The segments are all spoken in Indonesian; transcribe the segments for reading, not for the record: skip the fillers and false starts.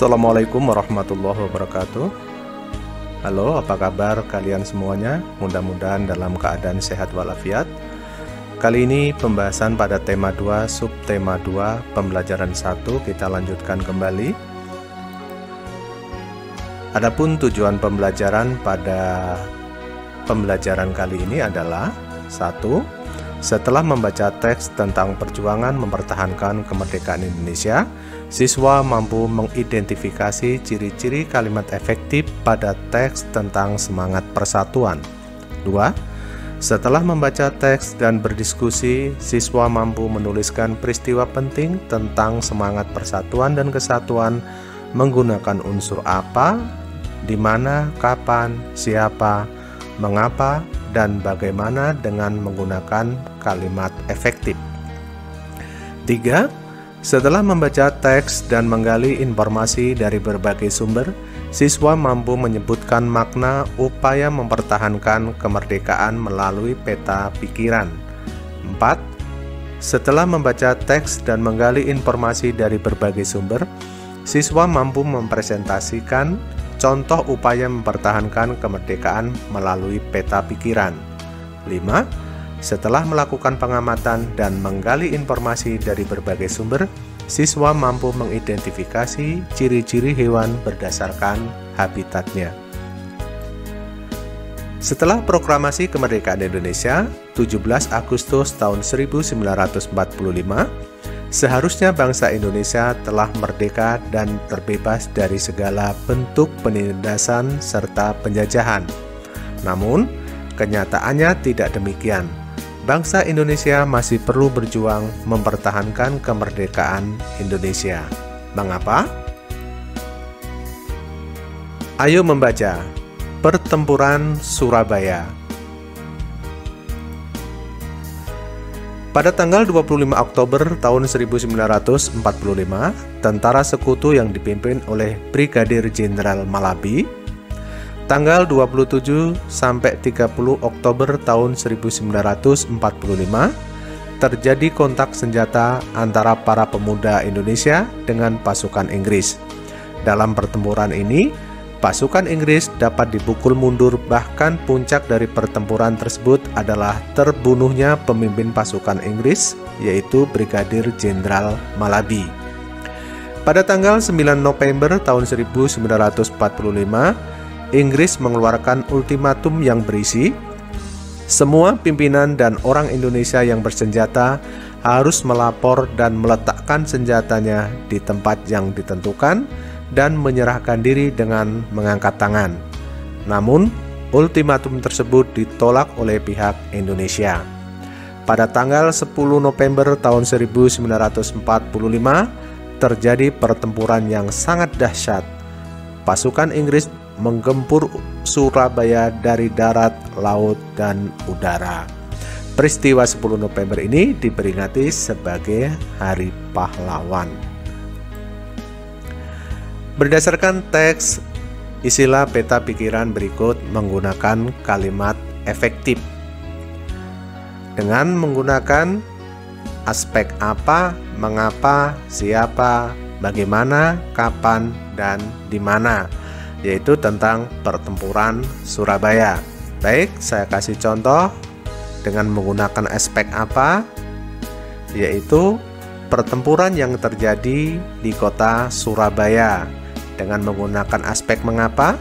Assalamualaikum warahmatullahi wabarakatuh. Halo, apa kabar kalian semuanya? Mudah-mudahan dalam keadaan sehat walafiat. Kali ini pembahasan pada tema 2, subtema 2, pembelajaran 1 kita lanjutkan kembali. Adapun tujuan pembelajaran pada pembelajaran kali ini adalah 1. Setelah membaca teks tentang perjuangan mempertahankan kemerdekaan Indonesia, siswa mampu mengidentifikasi ciri-ciri kalimat efektif pada teks tentang semangat persatuan. 2. Setelah membaca teks dan berdiskusi, siswa mampu menuliskan peristiwa penting tentang semangat persatuan dan kesatuan menggunakan unsur apa, di mana, kapan, siapa, mengapa, dan bagaimana dengan menggunakan kalimat efektif. 3. Setelah membaca teks dan menggali informasi dari berbagai sumber, siswa mampu menyebutkan makna upaya mempertahankan kemerdekaan melalui peta pikiran. 4. Setelah membaca teks dan menggali informasi dari berbagai sumber, siswa mampu mempresentasikan contoh upaya mempertahankan kemerdekaan melalui peta pikiran. 5. Setelah melakukan pengamatan dan menggali informasi dari berbagai sumber, siswa mampu mengidentifikasi ciri-ciri hewan berdasarkan habitatnya. Setelah proklamasi kemerdekaan Indonesia 17 Agustus tahun 1945, seharusnya bangsa Indonesia telah merdeka dan terbebas dari segala bentuk penindasan serta penjajahan. Namun, kenyataannya tidak demikian. Bangsa Indonesia masih perlu berjuang mempertahankan kemerdekaan Indonesia. Mengapa? Ayo membaca Pertempuran Surabaya. Pada tanggal 25 Oktober tahun 1945, tentara sekutu yang dipimpin oleh Brigadir Jenderal Malabi, tanggal 27 sampai 30 Oktober tahun 1945, terjadi kontak senjata antara para pemuda Indonesia dengan pasukan Inggris. Dalam pertempuran ini, pasukan Inggris dapat dipukul mundur, bahkan puncak dari pertempuran tersebut adalah terbunuhnya pemimpin pasukan Inggris, yaitu Brigadir Jenderal Malabi. Pada tanggal 9 November tahun 1945, Inggris mengeluarkan ultimatum yang berisi, semua pimpinan dan orang Indonesia yang bersenjata harus melapor dan meletakkan senjatanya di tempat yang ditentukan, dan menyerahkan diri dengan mengangkat tangan. Namun, ultimatum tersebut ditolak oleh pihak Indonesia. Pada tanggal 10 November tahun 1945, terjadi pertempuran yang sangat dahsyat. Pasukan Inggris menggempur Surabaya dari darat, laut, dan udara. Peristiwa 10 November ini diperingati sebagai Hari Pahlawan. Berdasarkan teks, isilah peta pikiran berikut menggunakan kalimat efektif. Dengan menggunakan aspek apa, mengapa, siapa, bagaimana, kapan, dan di mana, yaitu tentang pertempuran Surabaya. Baik, saya kasih contoh dengan menggunakan aspek apa, yaitu pertempuran yang terjadi di kota Surabaya. Dengan menggunakan aspek mengapa,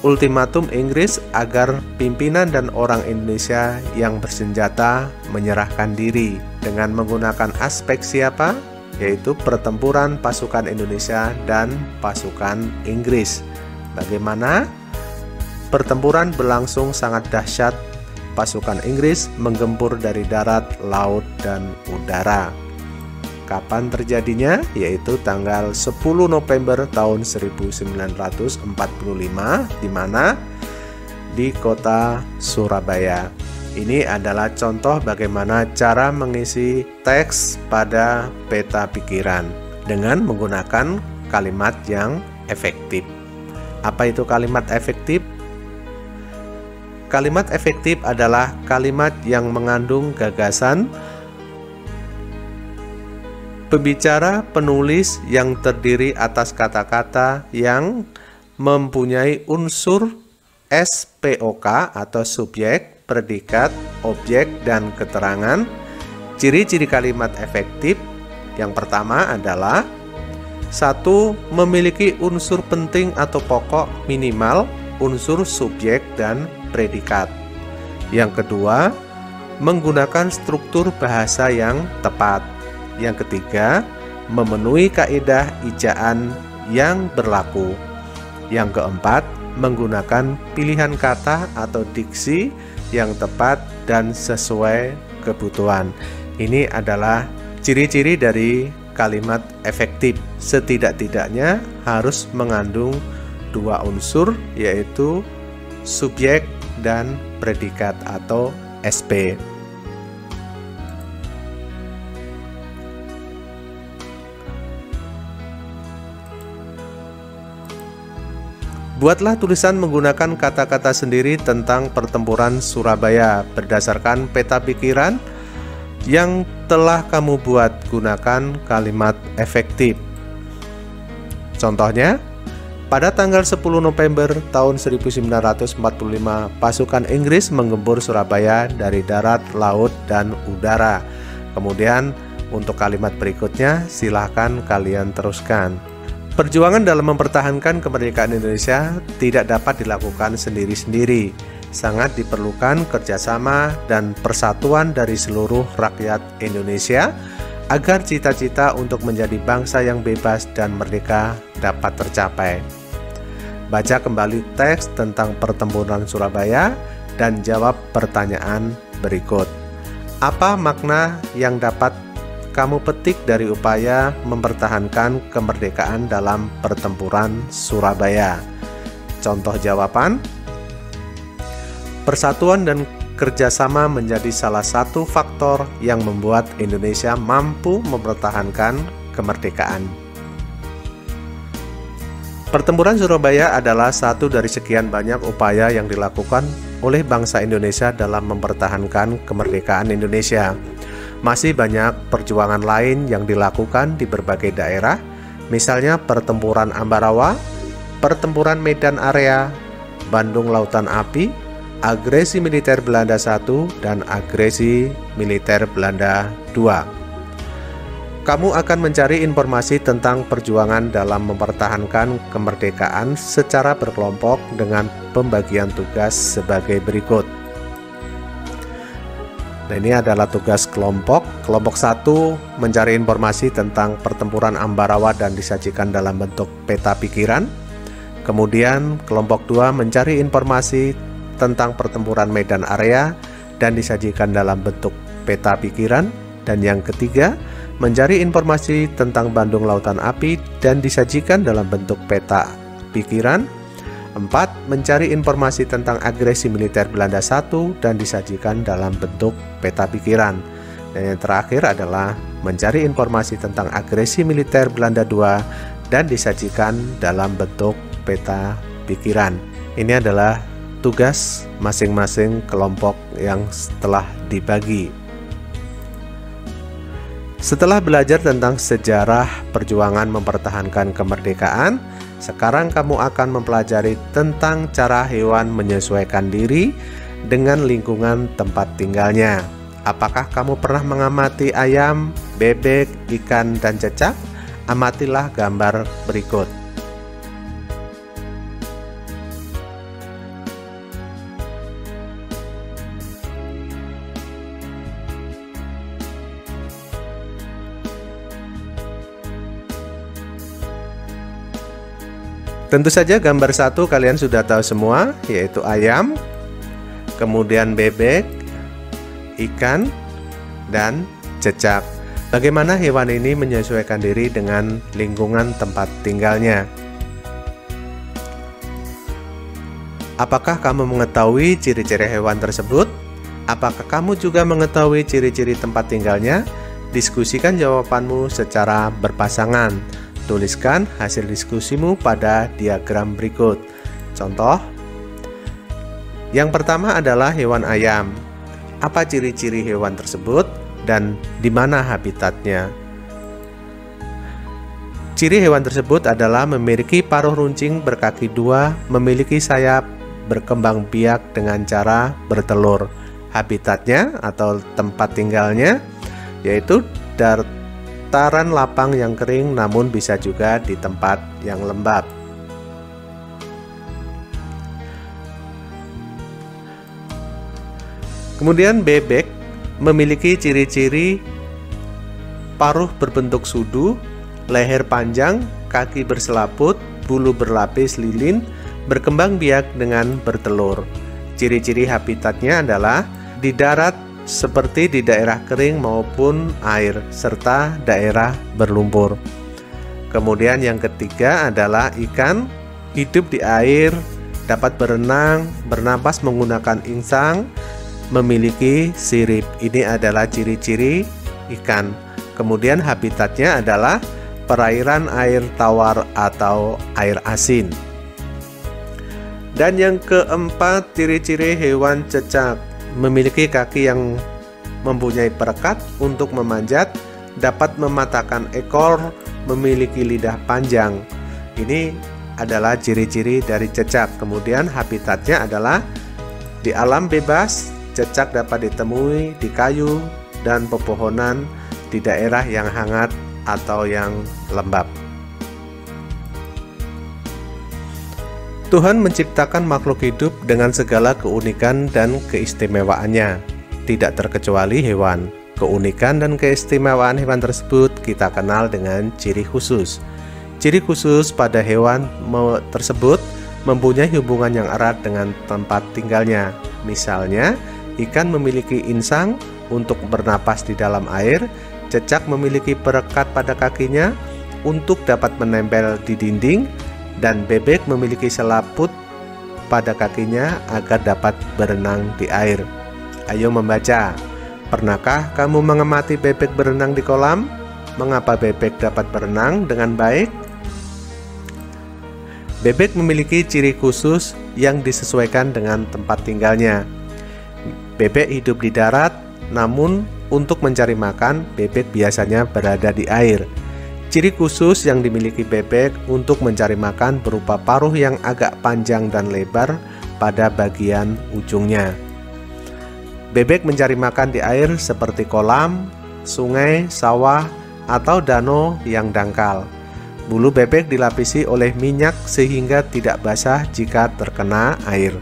ultimatum Inggris agar pimpinan dan orang Indonesia yang bersenjata menyerahkan diri. Dengan menggunakan aspek siapa, yaitu pertempuran pasukan Indonesia dan pasukan Inggris. Bagaimana? Pertempuran berlangsung sangat dahsyat. Pasukan Inggris menggempur dari darat, laut, dan udara. Kapan terjadinya? Yaitu tanggal 10 November tahun 1945, di mana? Di kota Surabaya. Ini adalah contoh bagaimana cara mengisi teks pada peta pikiran dengan menggunakan kalimat yang efektif. Apa itu kalimat efektif? Kalimat efektif adalah kalimat yang mengandung gagasan, Pembicara penulis yang terdiri atas kata-kata yang mempunyai unsur SPOK atau subjek, predikat, objek, dan keterangan. Ciri-ciri kalimat efektif yang pertama adalah 1. Memiliki unsur penting atau pokok minimal unsur subjek dan predikat. Yang kedua, menggunakan struktur bahasa yang tepat. Yang ketiga, memenuhi kaidah ejaan yang berlaku. Yang keempat, menggunakan pilihan kata atau diksi yang tepat dan sesuai kebutuhan. Ini adalah ciri-ciri dari kalimat efektif. Setidak-tidaknya harus mengandung 2 unsur, yaitu subjek dan predikat atau SP. Buatlah tulisan menggunakan kata-kata sendiri tentang pertempuran Surabaya berdasarkan peta pikiran yang telah kamu buat. Gunakan kalimat efektif. Contohnya, pada tanggal 10 November tahun 1945, pasukan Inggris menggempur Surabaya dari darat, laut, dan udara. Kemudian, untuk kalimat berikutnya, silahkan kalian teruskan. Perjuangan dalam mempertahankan kemerdekaan Indonesia tidak dapat dilakukan sendiri-sendiri. Sangat diperlukan kerjasama dan persatuan dari seluruh rakyat Indonesia agar cita-cita untuk menjadi bangsa yang bebas dan merdeka dapat tercapai. Baca kembali teks tentang pertempuran Surabaya dan jawab pertanyaan berikut. Apa makna yang dapat kamu petik dari upaya mempertahankan kemerdekaan dalam pertempuran Surabaya? Contoh jawaban: persatuan dan kerjasama menjadi salah satu faktor yang membuat Indonesia mampu mempertahankan kemerdekaan. Pertempuran Surabaya adalah satu dari sekian banyak upaya yang dilakukan oleh bangsa Indonesia dalam mempertahankan kemerdekaan Indonesia. Masih banyak perjuangan lain yang dilakukan di berbagai daerah, misalnya pertempuran Ambarawa, pertempuran Medan Area, Bandung Lautan Api, agresi militer Belanda I, dan agresi militer Belanda II. Kamu akan mencari informasi tentang perjuangan dalam mempertahankan kemerdekaan secara berkelompok dengan pembagian tugas sebagai berikut. Nah, ini adalah tugas kelompok. Kelompok 1 mencari informasi tentang pertempuran Ambarawa dan disajikan dalam bentuk peta pikiran. Kemudian kelompok 2 mencari informasi tentang pertempuran Medan Area dan disajikan dalam bentuk peta pikiran. Dan yang ketiga, mencari informasi tentang Bandung Lautan Api dan disajikan dalam bentuk peta pikiran. 4. Mencari informasi tentang agresi militer Belanda I dan disajikan dalam bentuk peta pikiran. Dan yang terakhir adalah mencari informasi tentang agresi militer Belanda II dan disajikan dalam bentuk peta pikiran. Ini adalah tugas masing-masing kelompok yang telah dibagi. Setelah belajar tentang sejarah perjuangan mempertahankan kemerdekaan, sekarang kamu akan mempelajari tentang cara hewan menyesuaikan diri dengan lingkungan tempat tinggalnya. Apakah kamu pernah mengamati ayam, bebek, ikan, dan cecak? Amatilah gambar berikut. Tentu saja gambar 1 kalian sudah tahu semua, yaitu ayam, kemudian bebek, ikan, dan cecak. Bagaimana hewan ini menyesuaikan diri dengan lingkungan tempat tinggalnya? Apakah kamu mengetahui ciri-ciri hewan tersebut? Apakah kamu juga mengetahui ciri-ciri tempat tinggalnya? Diskusikan jawabanmu secara berpasangan. Tuliskan hasil diskusimu pada diagram berikut. Contoh, yang pertama adalah hewan ayam. Apa ciri-ciri hewan tersebut dan di mana habitatnya? Ciri hewan tersebut adalah memiliki paruh runcing berkaki dua, memiliki sayap, berkembang biak dengan cara bertelur. Habitatnya atau tempat tinggalnya yaitu dataran lapang yang kering, namun bisa juga di tempat yang lembab. Kemudian bebek memiliki ciri-ciri paruh berbentuk sudu, leher panjang, kaki berselaput, bulu berlapis lilin, berkembang biak dengan bertelur. Ciri-ciri habitatnya adalah di darat seperti di daerah kering maupun air, serta daerah berlumpur. Kemudian yang ketiga adalah ikan, hidup di air, dapat berenang, bernapas menggunakan insang, memiliki sirip. Ini adalah ciri-ciri ikan. Kemudian habitatnya adalah perairan air tawar atau air asin. Dan yang keempat, ciri-ciri hewan cecak. Memiliki kaki yang mempunyai perekat untuk memanjat, dapat mematahkan ekor, memiliki lidah panjang. Ini adalah ciri-ciri dari cecak. Kemudian habitatnya adalah di alam bebas. Cecak dapat ditemui di kayu dan pepohonan, di daerah yang hangat atau yang lembab. Tuhan menciptakan makhluk hidup dengan segala keunikan dan keistimewaannya, tidak terkecuali hewan. Keunikan dan keistimewaan hewan tersebut kita kenal dengan ciri khusus. Ciri khusus pada hewan tersebut mempunyai hubungan yang erat dengan tempat tinggalnya. Misalnya, ikan memiliki insang untuk bernapas di dalam air, cecak memiliki perekat pada kakinya untuk dapat menempel di dinding, dan bebek memiliki selaput pada kakinya agar dapat berenang di air. Ayo membaca. Pernahkah kamu mengamati bebek berenang di kolam? Mengapa bebek dapat berenang dengan baik? Bebek memiliki ciri khusus yang disesuaikan dengan tempat tinggalnya. Bebek hidup di darat, namun untuk mencari makan, bebek biasanya berada di air. Ciri khusus yang dimiliki bebek untuk mencari makan berupa paruh yang agak panjang dan lebar pada bagian ujungnya. Bebek mencari makan di air seperti kolam, sungai, sawah, atau danau yang dangkal. Bulu bebek dilapisi oleh minyak sehingga tidak basah jika terkena air.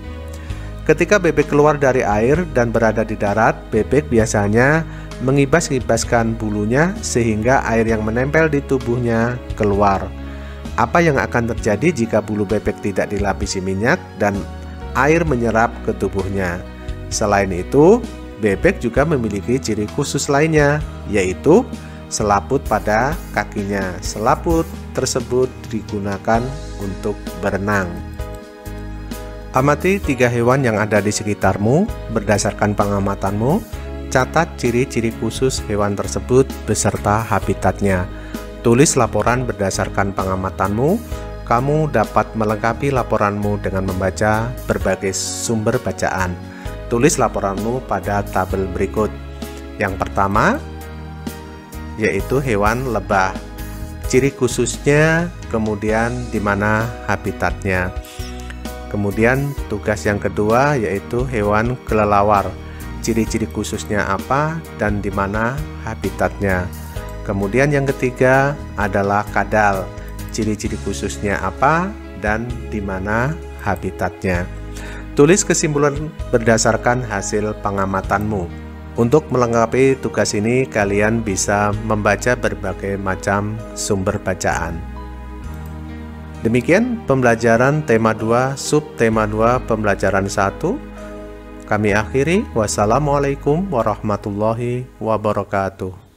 Ketika bebek keluar dari air dan berada di darat, bebek biasanya mengibas-ibaskan bulunya sehingga air yang menempel di tubuhnya keluar. Apa yang akan terjadi jika bulu bebek tidak dilapisi minyak dan air menyerap ke tubuhnya? Selain itu, bebek juga memiliki ciri khusus lainnya, yaitu selaput pada kakinya. Selaput tersebut digunakan untuk berenang. Amati 3 hewan yang ada di sekitarmu. Berdasarkan pengamatanmu, catat ciri-ciri khusus hewan tersebut beserta habitatnya. Tulis laporan berdasarkan pengamatanmu. Kamu dapat melengkapi laporanmu dengan membaca berbagai sumber bacaan. Tulis laporanmu pada tabel berikut. Yang pertama, yaitu hewan lebah. Ciri khususnya, kemudian di mana habitatnya. Kemudian tugas yang kedua yaitu hewan kelelawar. Ciri-ciri khususnya apa dan di mana habitatnya. Kemudian yang ketiga adalah kadal. Ciri-ciri khususnya apa dan di mana habitatnya. Tulis kesimpulan berdasarkan hasil pengamatanmu. Untuk melengkapi tugas ini, kalian bisa membaca berbagai macam sumber bacaan. Demikian pembelajaran tema 2, subtema 2 pembelajaran 1. Kami akhiri. Wassalamualaikum warahmatullahi wabarakatuh.